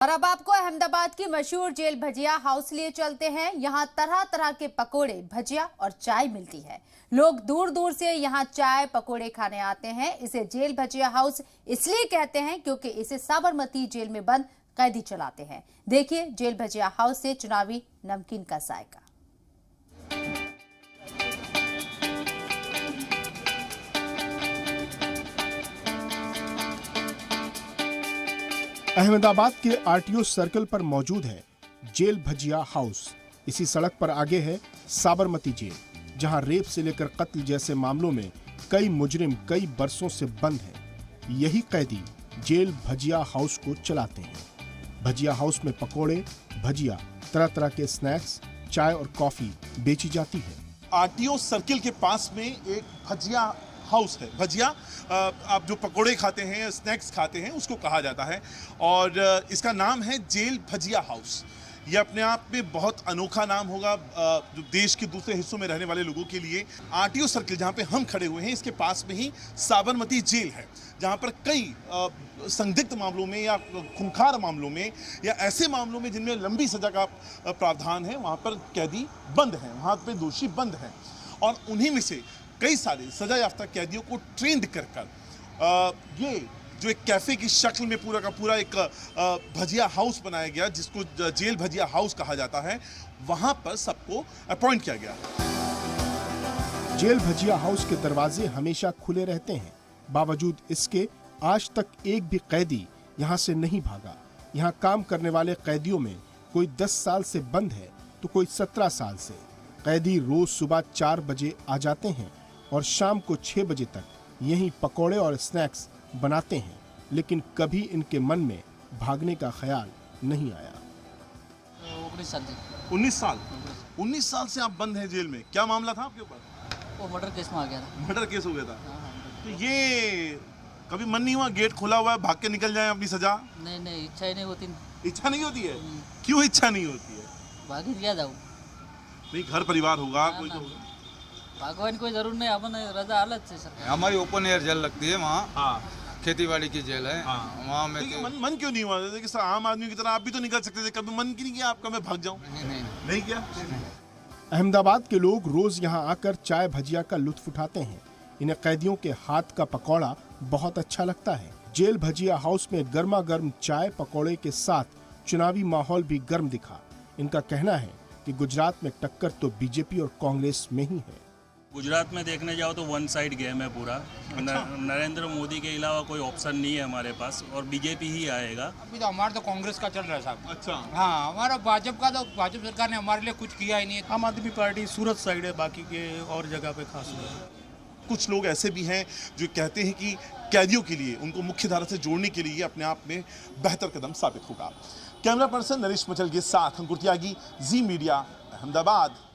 और अब आपको अहमदाबाद की मशहूर जेल भजिया हाउस लिए चलते हैं। यहाँ तरह तरह के पकोड़े, भजिया और चाय मिलती है। लोग दूर दूर से यहाँ चाय पकोड़े खाने आते हैं। इसे जेल भजिया हाउस इसलिए कहते हैं क्योंकि इसे साबरमती जेल में बंद कैदी चलाते हैं। देखिए जेल भजिया हाउस से चुनावी नमकीन का जायका। अहमदाबाद के आरटीओ सर्कल पर मौजूद है जेल भजिया हाउस। इसी सड़क पर आगे है साबरमती जेल, जहां रेप से लेकर कत्ल जैसे मामलों में कई मुजरिम कई बरसों से बंद हैं। यही कैदी जेल भजिया हाउस को चलाते हैं। भजिया हाउस में पकोड़े, भजिया, तरह तरह के स्नैक्स, चाय और कॉफी बेची जाती है। आरटीओ सर्किल के पास में एक भजिया हाउस है। भजिया आप जो पकोड़े खाते हैं, स्नैक्स खाते हैं, उसको कहा जाता है और इसका नाम है जेल भजिया हाउस। ये अपने आप में बहुत अनोखा नाम होगा जो देश के दूसरे हिस्सों में रहने वाले लोगों के लिए। आरटीओ सर्किल जहाँ पे हम खड़े हुए हैं, इसके पास में ही साबरमती जेल है, जहाँ पर कई संदिग्ध मामलों में या खूंखार मामलों में या ऐसे मामलों में जिनमें लंबी सजा का प्रावधान है, वहाँ पर कैदी बंद हैं, वहाँ पे दोषी बंद हैं। और उन्हीं में से कई सारे सजा याफ्ता कैदियों को ट्रेंड कर ये जो एक कैफे की शक्ल में पूरा का पूरा एक भजिया हाउस बनाया गया, जिसको जेल भजिया हाउस कहा जाता है, वहां पर सबको अपॉइंट किया गया। जेल भजिया हाउस के दरवाजे हमेशा खुले रहते हैं। बावजूद इसके आज तक एक भी कैदी यहां से नहीं भागा। यहां काम करने वाले कैदियों में कोई 10 साल से बंद है तो कोई 17 साल से। कैदी रोज सुबह 4 बजे आ जाते हैं और शाम को 6 बजे तक यहीं पकोड़े और स्नैक्स बनाते हैं, लेकिन कभी इनके मन में भागने का ख्याल नहीं आया। 19 साल से आप बंद हैं जेल में। क्या मामला था आपके ऊपर? वो मर्डर केस में आ गया था। मर्डर केस हो गया था। तो ये कभी मन नहीं हुआ गेट खुला हुआ है, भाग के निकल जाए अपनी सजा? नहीं, इच्छा ही नहीं होती। इच्छा नहीं होती है? क्यों इच्छा नहीं होती है? भागी क्या जाऊँ? नहीं, घर परिवार होगा, कोई तो भगवान कोई जरूर नहीं, अपन रजा हालत से सर। हमारी ओपन एयर जेल लगती है वहाँ। हाँ, खेतीबाड़ी की जेल है। हाँ। वहाँ में तो मन क्यों नहीं हुआ? जैसे आम आदमी की तरह आप भी तो निकल सकते थे, कभी मन की नहीं किया आपका मैं भाग जाऊं? नहीं किया। अहमदाबाद के लोग रोज यहाँ आकर चाय भजिया का लुत्फ उठाते हैं। इन्हें कैदियों के हाथ का पकौड़ा बहुत अच्छा लगता है। जेल भजिया हाउस में गर्मा गर्म चाय पकौड़े के साथ चुनावी माहौल भी गर्म दिखा। इनका कहना है कि गुजरात में टक्कर तो बीजेपी और कांग्रेस में ही है। गुजरात में देखने जाओ तो वन साइड गेम है पूरा। नरेंद्र मोदी के अलावा कोई ऑप्शन नहीं है हमारे पास और बीजेपी ही आएगा। अभी तो हमारा तो कांग्रेस का चल रहा है साहब। अच्छा। हाँ, हमारा भाजपा सरकार ने हमारे लिए कुछ किया ही नहीं। आम आदमी पार्टी सूरत साइड है, बाकी के और जगह पे खास है। कुछ लोग ऐसे भी हैं जो कहते हैं कि कैदियों के लिए, उनको मुख्य धारा से जोड़ने के लिए अपने आप में बेहतर कदम साबित होगा। कैमरा पर्सन नरेश मचल के साथ अंकुर त्यागी, जी मीडिया, अहमदाबाद।